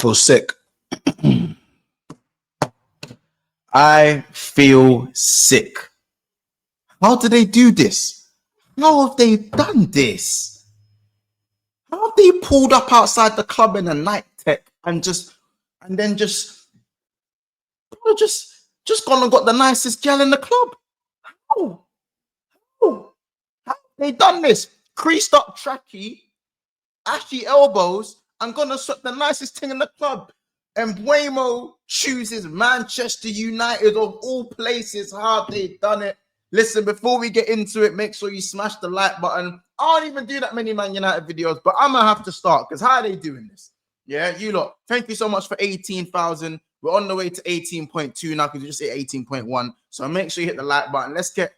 feel sick. I feel sick. How did they do this? How have they done this? How have they pulled up outside the club in a night tech and then just gone and got the nicest girl in the club? How? How have they done this? Creased up tracky, ashy elbows, and gonna suck the nicest thing in the club. And Mbeumo chooses Manchester United of all places. How have they done it? Listen, before we get into it, make sure you smash the like button. I don't even do that many Man United videos, but I'm gonna have to start because how are they doing this? Yeah, you lot. Thank you so much for 18,000. We're on the way to 18.2 now because you just hit 18.1. So make sure you hit the like button. Let's get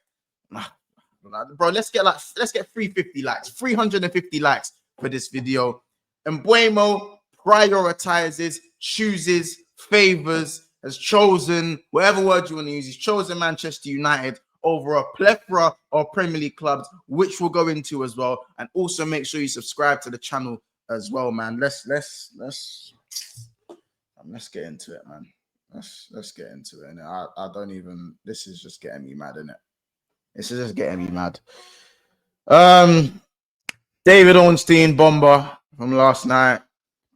350 likes, 350 likes for this video. And Mbeumo prioritizes, chooses, favors, has chosen, whatever word you want to use, he's chosen Manchester United over a plethora of Premier League clubs, which we'll go into as well. And also make sure you subscribe to the channel as well, man. Let's get into it, man. Let's get into it. And I don't even, this is just getting me mad, isn't it? This is just getting me mad. David Ornstein, Bomber from last night.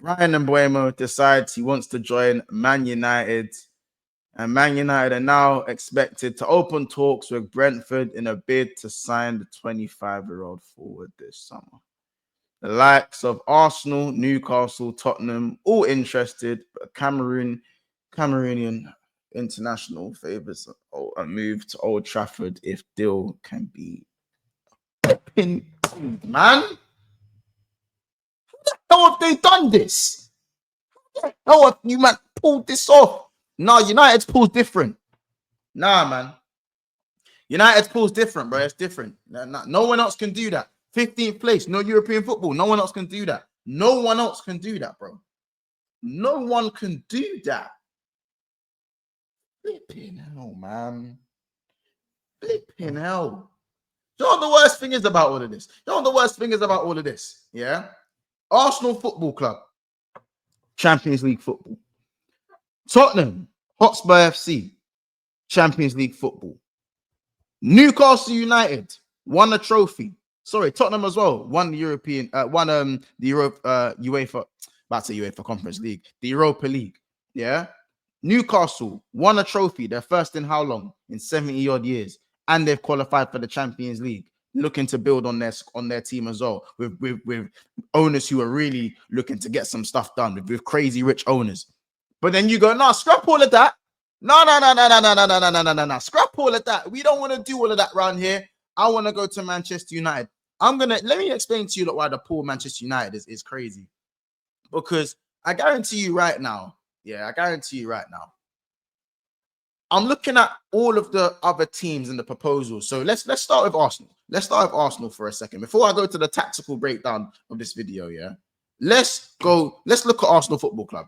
Bryan Mbeumo decides he wants to join Man United. And Man United are now expected to open talks with Brentford in a bid to sign the 25-year-old forward this summer. The likes of Arsenal, Newcastle, Tottenham, all interested, but Cameroonian international favors a move to Old Trafford if deal can be pinned, man. How have they done this? How have you, man, pulled this off? No, United's pool's different. Nah, man. United's pool's different, bro. It's different. No one else can do that. 15th place, no European football. No one else can do that. No one else can do that, bro. No one can do that. Flipping hell, man. Flipping hell. You know what the worst thing is about all of this? You know what the worst thing is about all of this? Yeah? Arsenal Football Club. Champions League football. Tottenham Hotspur FC. Champions League football. Newcastle United won a trophy. Sorry, Tottenham as well won the European, UEFA, about to say UEFA Conference League, the Europa League. Yeah, Newcastle won a trophy. They're first in how long? In 70 odd years, and they've qualified for the Champions League. Looking to build on their team as well with owners who are really looking to get some stuff done with crazy rich owners. But then you go, no, scrap all of that. No. Scrap all of that. We don't want to do all of that around here. I want to go to Manchester United. Let me explain to you why the poor Manchester United is crazy. Because I guarantee you right now, I'm looking at all of the other teams in the proposals. So let's start with Arsenal. Let's start with Arsenal for a second. Before I go to the tactical breakdown of this video, yeah. Let's look at Arsenal Football Club.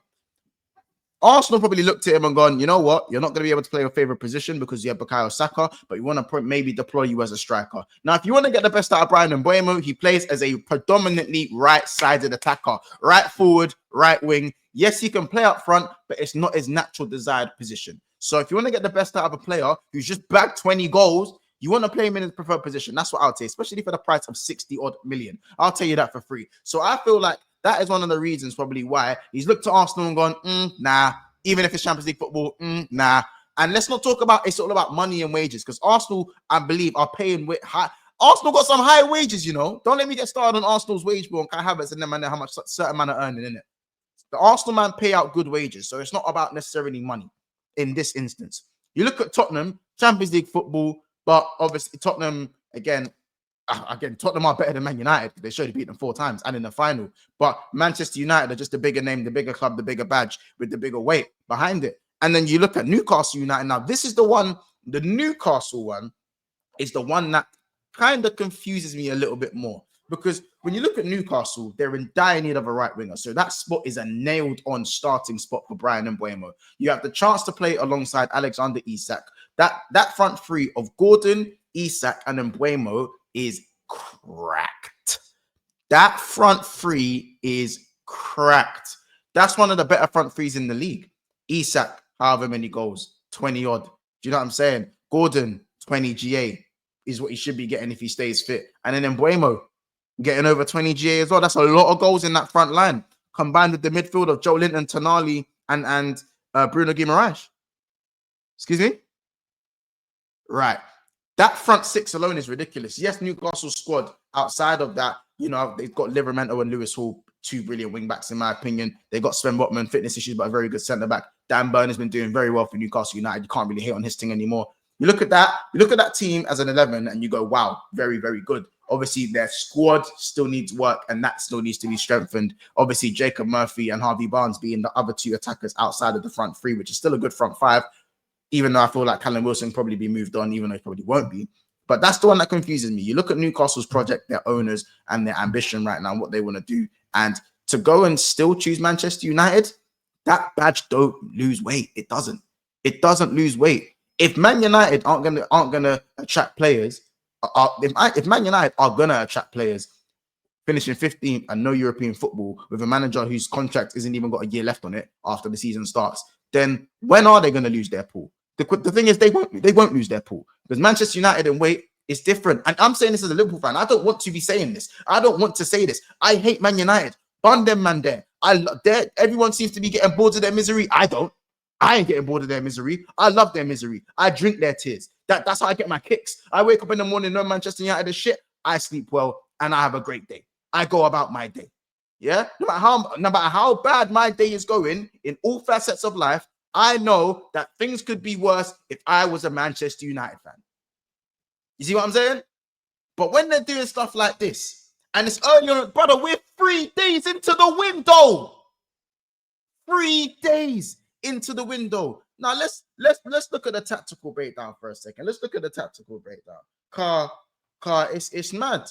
Arsenal probably looked at him and gone, you know what? You're not going to be able to play your favorite position because you have Bukayo Saka, but you want to maybe deploy you as a striker. Now, if you want to get the best out of Bryan Mbeumo, he plays as a predominantly right-sided attacker, right forward, right wing. Yes, he can play up front, but it's not his natural desired position. So if you want to get the best out of a player who's just bagged 20 goals, you want to play him in his preferred position. That's what I would say, especially for the price of 60 odd million. I'll tell you that for free. So I feel like that is one of the reasons probably why he's looked at Arsenal and gone, nah. Even if it's Champions League football, nah. And let's not talk about it's all about money and wages because Arsenal, I believe, are paying high. Arsenal got some high wages, you know. Don't let me get started on Arsenal's wage bill and Kai Havertz and them and how much certain man are earning in it. The Arsenal man pay out good wages, so it's not about necessarily money in this instance. You look at Tottenham, Champions League football, but obviously Tottenham again, Tottenham are better than Man United. They should have beat them 4 times and in the final. But Manchester United are just the bigger name, the bigger club, the bigger badge with the bigger weight behind it. And then you look at Newcastle United. Now, this is the one, the Newcastle one is the one that kind of confuses me a little bit more. Because when you look at Newcastle, they're in dire need of a right winger. So that spot is a nailed-on starting spot for Bryan Mbeumo. You have the chance to play alongside Alexander Isak. That front three of Gordon, Isak, and Mbeumo is cracked. That front three is cracked. That's one of the better front threes in the league. Isak, however many goals, 20 odd. Do you know what I'm saying? Gordon, 20 GA is what he should be getting if he stays fit. And then Mbeumo getting over 20 GA as well. That's a lot of goals in that front line, combined with the midfield of Joe Linton, Tonali, and Bruno Guimaraes. Excuse me? Right. That front six alone is ridiculous. Yes, Newcastle's squad, outside of that, you know, they've got Livramento and Lewis Hall, two brilliant wing backs, in my opinion. They got Sven Botman, fitness issues, but a very good centre back. Dan Burn has been doing very well for Newcastle United. You can't really hate on his thing anymore. You look at that team as an 11 and you go, wow, very, very good. Obviously, their squad still needs work and that still needs to be strengthened. Obviously, Jacob Murphy and Harvey Barnes being the other two attackers outside of the front three, which is still a good front five, even though I feel like Callum Wilson probably be moved on, even though he probably won't be. But that's the one that confuses me. You look at Newcastle's project, their owners, and their ambition right now, what they want to do. And to go and still choose Manchester United, that badge don't lose weight. It doesn't. It doesn't lose weight. If Man United aren't gonna attract players, if Man United are gonna attract players, finishing 15th and no European football with a manager whose contract isn't even got a year left on it after the season starts, then when are they going to lose their pool? The thing is, they won't lose their pool, because Manchester United and weight is different. And I'm saying this as a Liverpool fan. I don't want to be saying this. I don't want to say this. I hate Man United. Bun them, man. Everyone seems to be getting bored of their misery. I don't. I ain't getting bored of their misery. I love their misery. I drink their tears. That's how I get my kicks. I wake up in the morning, no Manchester United is shit. I sleep well and I have a great day. I go about my day. Yeah, no matter how bad my day is going in all facets of life, I know that things could be worse if I was a Manchester United fan. You see what I'm saying? But when they're doing stuff like this, and it's early on, brother, we're 3 days into the window. 3 days into the window. Now let's look at the tactical breakdown for a second. Let's look at the tactical breakdown. It's mad.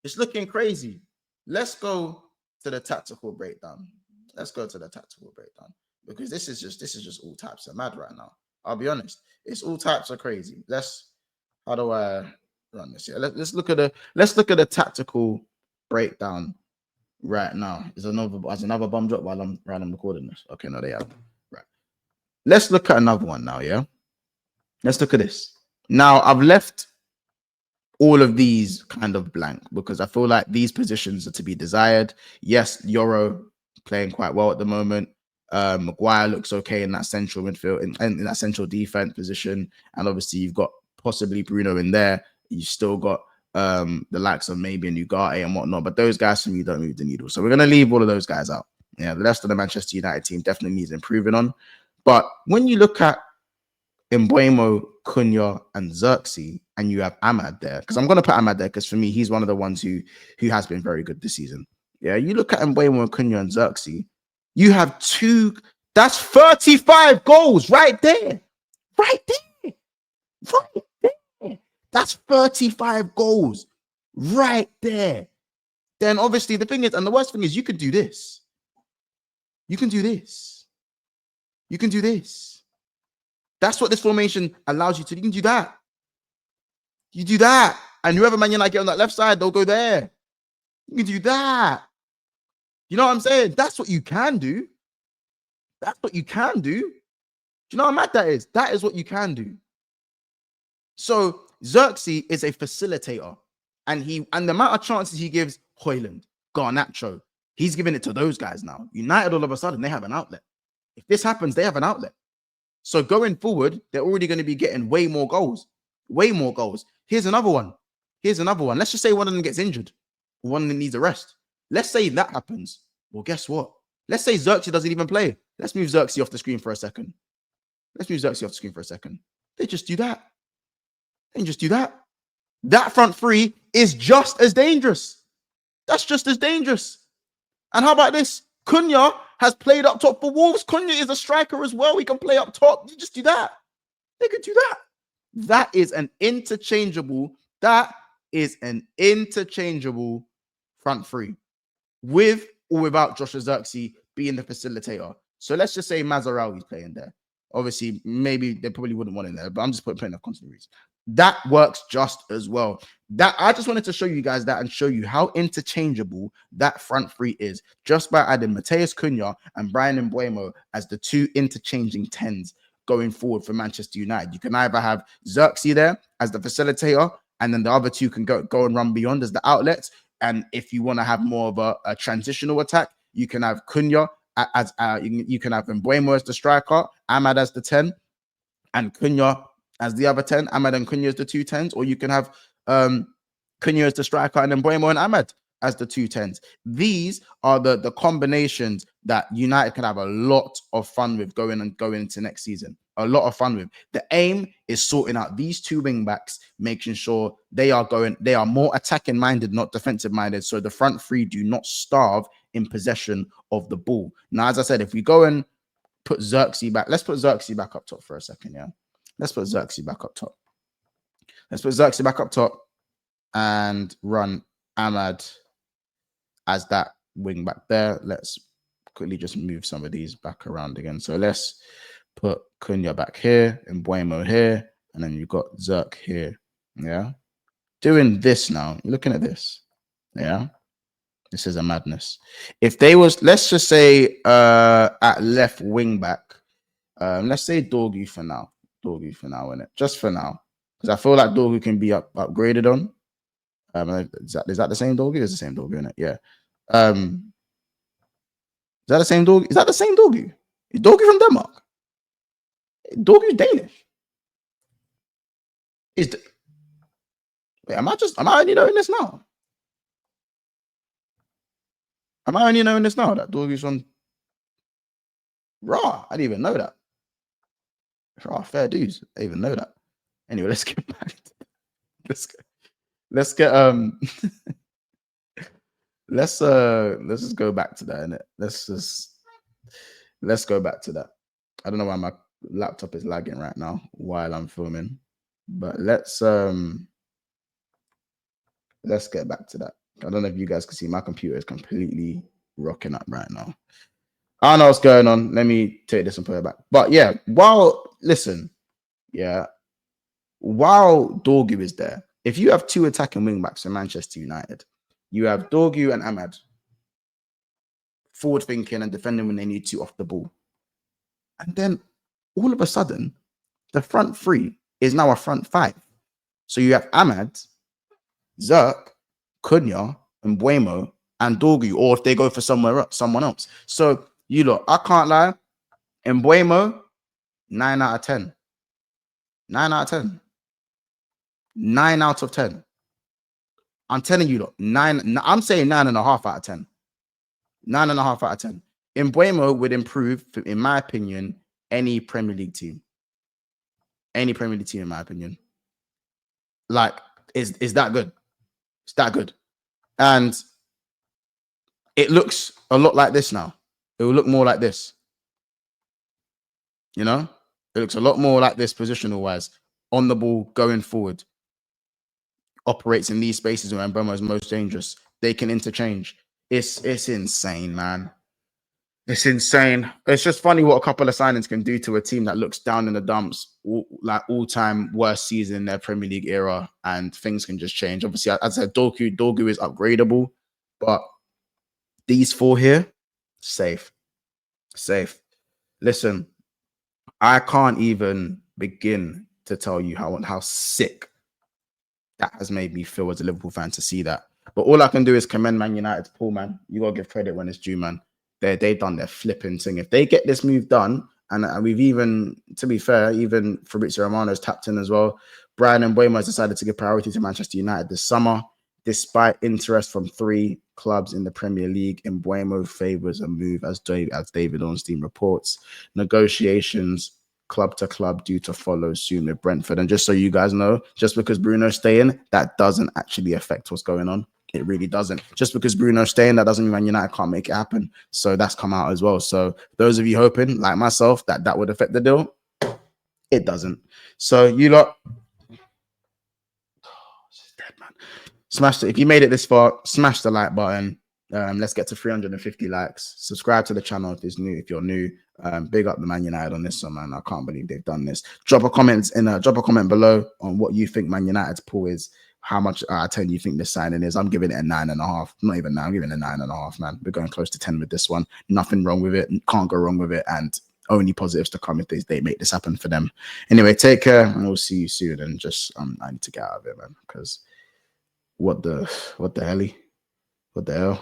It's looking crazy. Let's go to the tactical breakdown. Let's go to the tactical breakdown, because this is just all types of mad right now. I'll be honest. It's all types of crazy. How do I run this here? Let's look at the tactical breakdown right now. There's another bomb drop while I'm recording this. Okay, no, they have. Right. Let's look at another one now, yeah? Let's look at this. Now, I've left all of these kind of blank because I feel like these positions are to be desired. Yes, Yoro playing quite well at the moment. Maguire looks okay in that central midfield, in that central defense position. And obviously you've got possibly Bruno in there. You still got the likes of maybe a Ugarte and whatnot, but those guys for me don't move the needle. So we're going to leave all of those guys out. Yeah, the rest of the Manchester United team definitely needs improving on. But when you look at Mbeumo, Cunha, and Xerxes, and you have Ahmad there, because I'm going to put Ahmad there because for me, he's one of the ones who has been very good this season. Yeah, you look at Mbeumo, Cunha, and Xerxes, you have that's 35 goals right there. Right there. Right there. That's 35 goals right there. Then obviously the thing is, and the worst thing is, you can do this. You can do this. You can do this. That's what this formation allows you to do. You can do that. You do that. And whoever Man United get on that left side, they'll go there. You can do that. You know what I'm saying? That's what you can do. That's what you can do. Do you know how mad that is? That is what you can do. So Xerxes is a facilitator. And the amount of chances he gives Højlund, Garnacho, he's giving it to those guys now. United, all of a sudden, they have an outlet. If this happens, they have an outlet. So going forward, they're already going to be getting way more goals. Way more goals. Here's another one. Let's just say one of them gets injured. One of them needs a rest. Let's say that happens. Well, guess what? Let's say Xerxes doesn't even play. Let's move Xerxes off the screen for a second. They just do that. That front three is just as dangerous. That's just as dangerous. And how about this? Cunha has played up top for Wolves. Cunha is a striker as well. He can play up top. You just do that. They could do that. That is an interchangeable front three, with or without Joshua Xerxes being the facilitator. So let's just say Mazraoui's playing there. Obviously, maybe they probably wouldn't want him there, but I'm just putting plain of content reasons. That works just as well. That I just wanted to show you guys that and show you how interchangeable that front three is just by adding Mateus Cunha and Bryan Mbeumo as the two interchanging tens going forward for Manchester United. You can either have Xerxes there as the facilitator, and then the other two can go and run beyond as the outlets. And if you want to have more of a transitional attack, you can have Cunha as you can have Mbeumo as the striker, Ahmad as the 10, and Cunha as the other 10, Ahmad and Cunha as the 2 10s, or you can have Cunha as the striker and then Mbeumo and Ahmad as the 2 10s. These are the combinations that United can have a lot of fun with going into next season. A lot of fun with. The aim is sorting out these two wing backs, making sure they are more attacking minded, not defensive minded. So the front three do not starve in possession of the ball. Now, as I said, if we go and put Xerxes back, let's put Xerxes back up top for a second. Yeah. Let's put Xerxes back up top. Let's put Xerxes back up top and run Ahmad as that wing back there. Let's quickly just move some of these back around again. So let's put Cunha back here and Mbeumo here. And then you've got Zerk here. Yeah. Doing this now. You're looking at this. Yeah. This is a madness. If they was, let's just say at left wing back, let's say Dorgu for now. Dorgu for now, innit? Just for now. Because I feel like Dorgu can be upgraded on. Is that the same Dorgu? It's the same Dorgu, innit? Yeah. Is that the same Dorgu? Is that the same Dorgu? Is Dorgu from Denmark? Dorgu's Danish. Wait, am I only knowing this now? Am I only knowing this now that Dorgu's from Raw? I didn't even know that. Raw, fair dues. I didn't even know that. Anyway, let's get back. Let's get let's just go back to that, innit? Let's go back to that. I don't know why my laptop is lagging right now while I'm filming, but let's get back to that. I don't know if you guys can see my computer is completely rocking up right now. I don't know what's going on. Let me take this and put it back. But yeah, while Dorgu is there, if you have two attacking wing backs in Manchester United, you have Dorgu and Ahmad forward thinking and defending when they need to off the ball. And then all of a sudden, the front three is now a front five. So you have Ahmad, Zerk, Cunha, and Mbeumo, and Dorgu, or if they go for someone else. So you look, I can't lie, Mbeumo, 9 out of 10. 9 out of 10. 9 out of 10. I'm telling you, look, 9. I'm saying 9.5 out of 10. 9.5 out of 10. Mbeumo would improve, in my opinion, any Premier League team. Any Premier League team, in my opinion. Like, is that good? It's that good. And it looks a lot like this now. It will look more like this. You know? It looks a lot more like this positional-wise. On the ball, going forward. Operates in these spaces where Mbeumo is most dangerous. They can interchange. It's insane, man. It's insane. It's just funny what a couple of signings can do to a team that looks down in the dumps, all-time worst season in their Premier League era, and things can just change. Obviously, as I said, Dorgu is upgradable, but these four here, safe. Listen, I can't even begin to tell you how sick that has made me feel as a Liverpool fan to see that. But all I can do is commend Man United's Paul, man. You got to give credit when it's due, man. They've done their flipping thing. If they get this move done, and we've even, to be fair, even Fabrizio Romano's tapped in as well. Bryan Mbeumo has decided to give priority to Manchester United this summer. Despite interest from 3 clubs in the Premier League, Mbeumo favours a move, as David Ornstein reports. Negotiations club to club due to follow soon with Brentford. And just so you guys know, just because Bruno's staying, that doesn't actually affect what's going on. It really doesn't. Just because Bruno's staying, that doesn't mean Man United can't make it happen. So that's come out as well. So those of you hoping, like myself, that would affect the deal, it doesn't. So you lot, it's dead, man. Smash it. If you made it this far, smash the like button. Let's get to 350 likes. Subscribe to the channel if you're new. Big up the Man United on this one, man. I can't believe they've done this. Drop a comment below on what you think Man United's pull is. How much out of 10 you think this signing is? I'm giving it a 9.5. Not even 9. I'm giving it a 9.5, man. We're going close to 10 with this one. Nothing wrong with it. Can't go wrong with it. And only positives to come if they make this happen for them. Anyway, take care, and we'll see you soon. And just I need to get out of it, man, because what the hell?